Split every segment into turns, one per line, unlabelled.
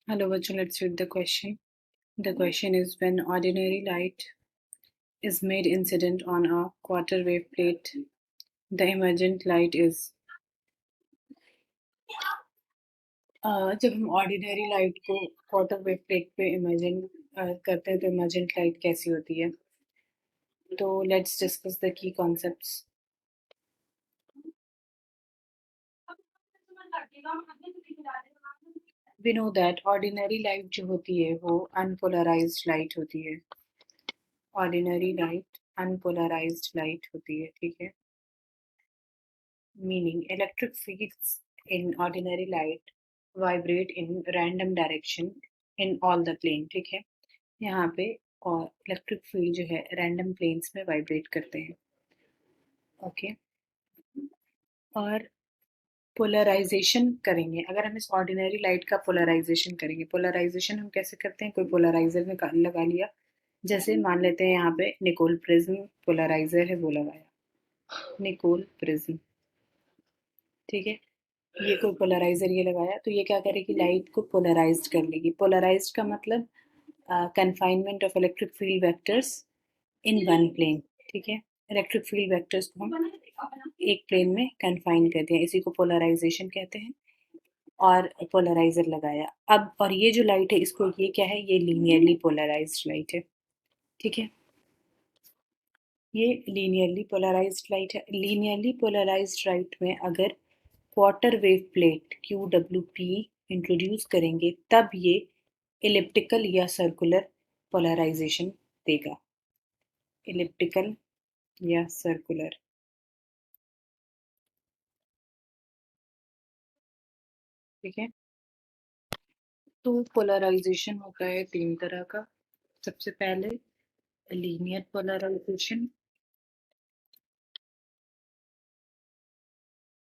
Hello, Bachchan. Let's read the question. The question is when ordinary light is made incident on a quarter wave plate, the emergent light is. जब हम ordinary light को quarter wave plate पे imagine करते हैं तो emergent light कैसी होती है तो let's discuss the key concepts we know that ordinary light जो होती है वो अनपोलराइज्ड लाइट होती है ऑर्डिनरी लाइट अनपोलराइज्ड लाइट होती है ठीक है meaning electric fields in ordinary light vibrate in random direction in all the plane ठीक है यहाँ पे और इलेक्ट्रिक फील्ड जो है रैंडम प्लेन्स में वाइब्रेट करते हैं ओके और पोलराइजेशन करेंगे अगर हम इस ऑर्डिनरी लाइट का पोलराइजेशन करेंगे पोलराइजेशन हम कैसे करते हैं कोई पोलराइजर में लगा लिया जैसे मान लेते हैं यहाँ पे निकोल प्रिज्म पोलराइजर है वो लगाया निकोल प्रिज्म ठीक है ये कोई पोलराइजर ये लगाया तो ये क्या करेगी लाइट को पोलराइज्ड कर लेगी पोलराइज्ड का मतलब confinement of electric field vectors in one plane ठीक है इलेक्ट्रिक फील्ड वेक्टर्स को हम एक प्लेन में कन्फाइन कर दिया इसी को पोलराइजेशन कहते हैं और पोलराइजर लगाया अब और ये जो लाइट है इसको ये क्या है ये लीनियरली पोलराइज्ड लाइट है ठीक है ये लीनियरली पोलराइज्ड लाइट है लीनियरली पोलराइज्ड लाइट में अगर quarter wave plate QWP introduce करेंगे तब ये इलिप्टिकल या सर्कुलर पोलराइजेशन देगा इलिप्टिकल या सर्कुलर ठीक है तो पोलराइजेशन होता है तीन तरह का सबसे पहले लीनियर पोलराइजेशन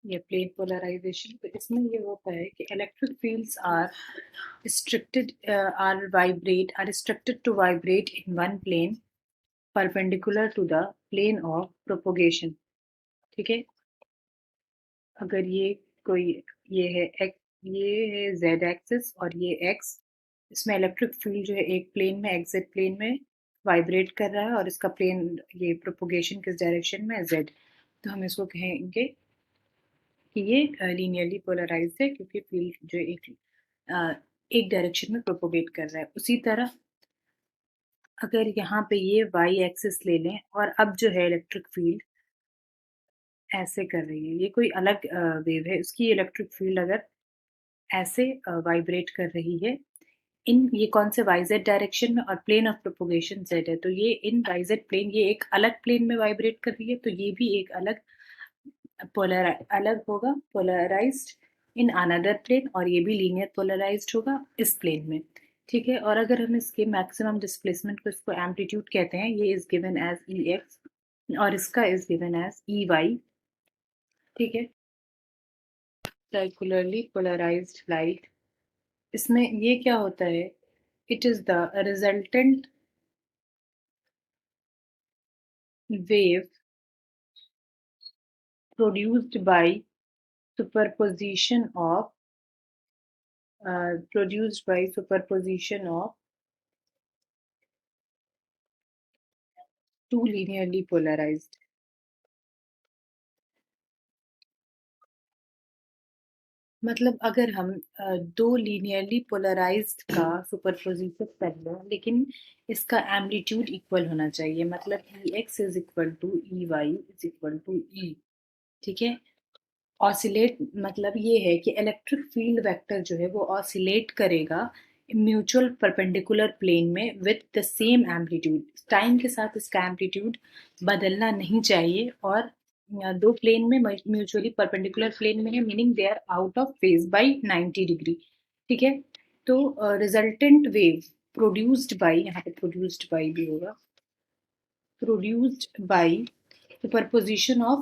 या प्लेन पोलराइजेशन तो इसमें ये होता है कि electric fields are restricted to vibrate in one plane perpendicular to the plane of propagation ठीक है अगर ये कोई ये है ये है z एक्सिस और ये x इसमें इलेक्ट्रिक फील्ड जो है एक प्लेन में एक्जेक्ट प्लेन में वाइब्रेट कर रहा है और इसका प्लेन ये प्रोपोगेशन किस डायरेक्शन में है z तो हम इसको कहेंगे कि ये लीनियरली पोलराइज्ड है क्योंकि फील्ड जो एक डायरेक्शन में प्रोपोगेट कर रहा है उसी तरह अगर यहाँ पे ये y एक्सिस ले लें और अब जो है इलेक्ट्रिक फील्ड ऐसे कर रही है ये कोई अलग वेव है उसकी इलेक्ट्रिक फील्ड अगर ऐसे वाइब्रेट कर रही है इन ये कौन से वाई जेड डायरेक्शन में और प्लेन ऑफ प्रोपोगेशन जेड है तो ये इन वाई जेड प्लेन ये एक अलग प्लेन में वाइब्रेट कर रही है तो ये भी एक अलग अलग होगा पोलराइज्ड इन अनदर प्लेन और ये भी लीनियर पोलराइज्ड होगा इस प्लेन में ठीक है और अगर हम इसके मैक्सिमम डिस्प्लेसमेंट को इसको एम्पलीट्यूड कहते हैं ये is given as E X और इसका is given as E Y ठीक है सर्कुलरली पोलराइज्ड लाइट इसमें ये क्या होता है it is the resultant wave produced by superposition of two linearly polarized मतलब अगर हम दो लीनियरली पोलराइज्ड का सुपरपोजिशन कर लें लेकिन इसका एम्पलीट्यूड इक्वल होना चाहिए मतलब E x is equal to E y is equal to E ठीक है ऑसिलेट मतलब ये है कि इलेक्ट्रिक फील्ड वेक्टर जो है वो ऑसिलेट करेगा म्यूचुअल परपेंडिकुलर प्लेन में with the same amplitude time के साथ इसका एम्पलीट्यूड बदलना नहीं चाहिए और दो प्लेन में म्यूचुअली परपेंडिकुलर प्लेन में है meaning they are out of phase by 90 degree ठीक है तो रिजल्टेंट वेव प्रोड्यूस्ड बाय यहाँ पे प्रोड्यूस्ड बाय भी होगा produced by superposition of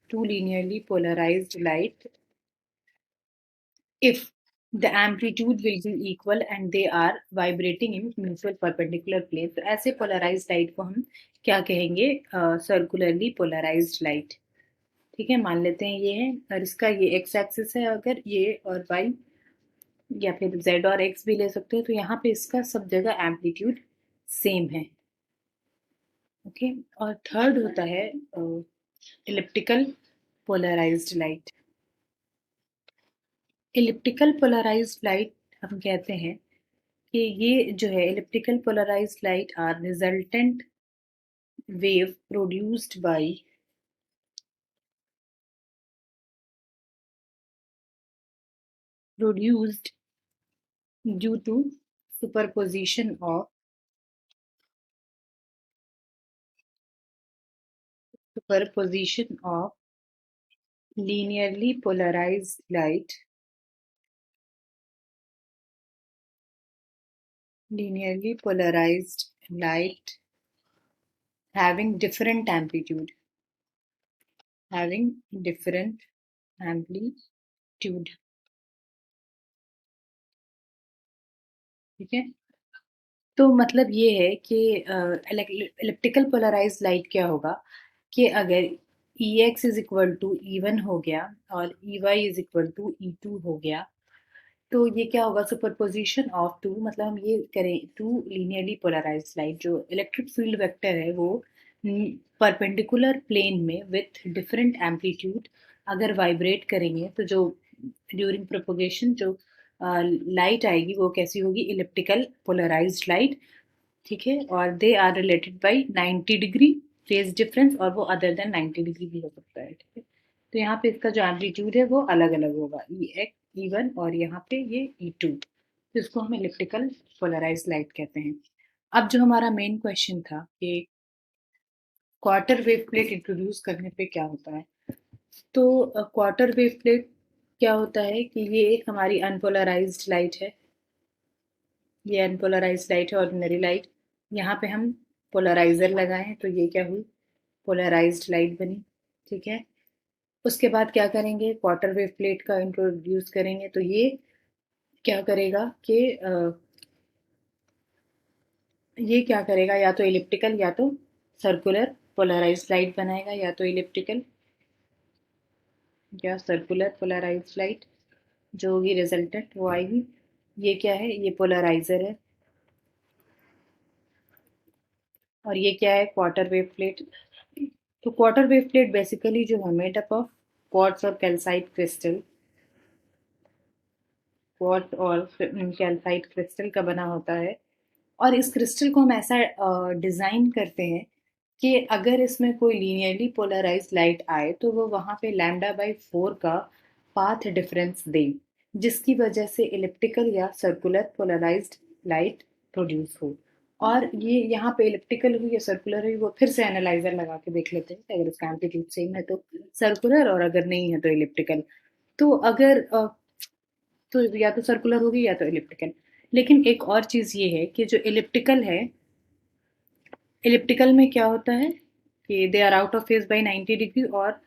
two linearly polarized light if the amplitude will be equal and they are vibrating in mutual perpendicular plane तो ऐसे polarized light को हम क्या कहेंगे circularly polarized light ठीक है, मान लेते हैं ये है, और इसका ये एक्स एक्सिस है अगर ये, और वाई या फिर जेड और एक्स भी ले सकते हो, तो यहाँ पे इसका सब जगह एम्पलीट्यूड सेम है। ओके, और थर्ड होता है elliptical polarised light. Elliptical polarised light हम कहते हैं कि ये जो है elliptical polarised light are resultant wave produced due to superposition of superposition of linearly polarized light having different amplitude। ठीक है, तो मतलब ये है कि इलेप्टिकल पोलराइज्ड लाइट क्या होगा कि अगर E x is equal to E one हो गया और E y is equal to E two हो गया, तो ये क्या होगा, सुपरपोजिशन ऑफ टू, मतलब हम ये करें टू लीनियरली पोलराइज्ड लाइट, जो इलेक्ट्रिक फील्ड वेक्टर है वो परपेंडिकुलर प्लेन में विथ डिफरेंट एम्पलीट्यूड अगर वाइब्रेट करेंगे, तो जो ड्यूरिंग प्रोपोगेशन जो लाइट आएगी वो कैसी होगी, इलिप्टिकल पोलराइज्ड लाइट। ठीक है, और they are related by 90 degree phase difference, और वो अदर देन 90 डिग्री भी हो सकता है। ठीक है, तो यहाँ पे इसका जो एम्पलीट्यूड है वो अलग अलग होगा, ई एक्स ई वन, और यहाँ पे ये ई टू, तो इसको हम इलिप्टिकल पोलराइज्ड लाइट कहते हैं। अब जो हमारा मेन क्वेश्चन था कि क्वार्टर वेव प्लेट इंट्रोड्यूस करने पे क्या होता है, तो क्वार्टर वेव प्लेट क्या होता है कि ये एक हमारी अनपोलराइज्ड लाइट है, ये अनपोलराइज्ड लाइट है, ऑर्डिनरी लाइट। यहाँ पे हम पोलराइजर लगाएं तो ये क्या हुई, पोलराइज्ड लाइट बनी। ठीक है, उसके बाद क्या करेंगे, क्वार्टर वेव प्लेट का इंट्रोड्यूस करेंगे, तो ये क्या करेगा कि ये क्या करेगा, या तो इलिप्टिकल या तो सर्कुलर पोलराइज्ड लाइट बनाएगा, या तो इलिप्टिकल या सर्कुलर पोलराइज्ड लाइट जो होगी रिजल्टेंट वो आएगी। ये क्या है, ये पोलराइजर है, और ये क्या है, क्वार्टर वेव प्लेट। तो क्वार्टर वेव प्लेट बेसिकली जो है मेड अप ऑफ क्वार्ट्ज और कैल्साइट क्रिस्टल, क्वार्ट्ज और कैल्साइट क्रिस्टल का बना होता है, और इस क्रिस्टल को हम ऐसा डिज़ाइन करते हैं कि अगर इसमें कोई लीनियरली पोलराइज्ड लाइट आए तो वो वहाँ पे लैम्डा बाई 4 का पाथ डिफरेंस दे, जिसकी वजह से इलिप्टिकल या सर्कुलर पोलराइज्ड लाइट प्रोड्यूस हो। और ये यहाँ पे इलिप्टिकल हुई या सर्कुलर हुई वो फिर से एनालाइजर लगा के देख लेते हैं कि अगर इसका एम्पलीट्यूड सेम है तो सर्कुलर, और अगर नहीं है तो इलिप्टिकल। तो अगर तो या तो सर्कुलर होगी या तो इलिप्टिकल। लेकिन एक और चीज़ ये है कि जो इलिप्टिकल है, इलिप्टिकल में क्या होता है कि they are out of phase by 90 degree, और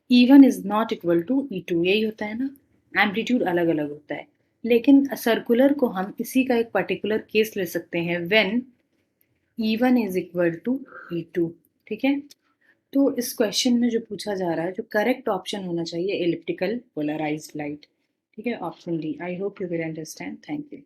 E one is not equal to E two, यही होता है ना, एम्पलीट्यूड अलग अलग होता है। लेकिन सर्कुलर को हम इसी का एक पर्टिकुलर केस ले सकते हैं when E one is equal to E two. ठीक है, तो इस क्वेश्चन में जो पूछा जा रहा है, जो करेक्ट ऑप्शन होना चाहिए इलिप्टिकल पोलराइज्ड लाइट। ठीक है, option D. I hope you will understand, thank you.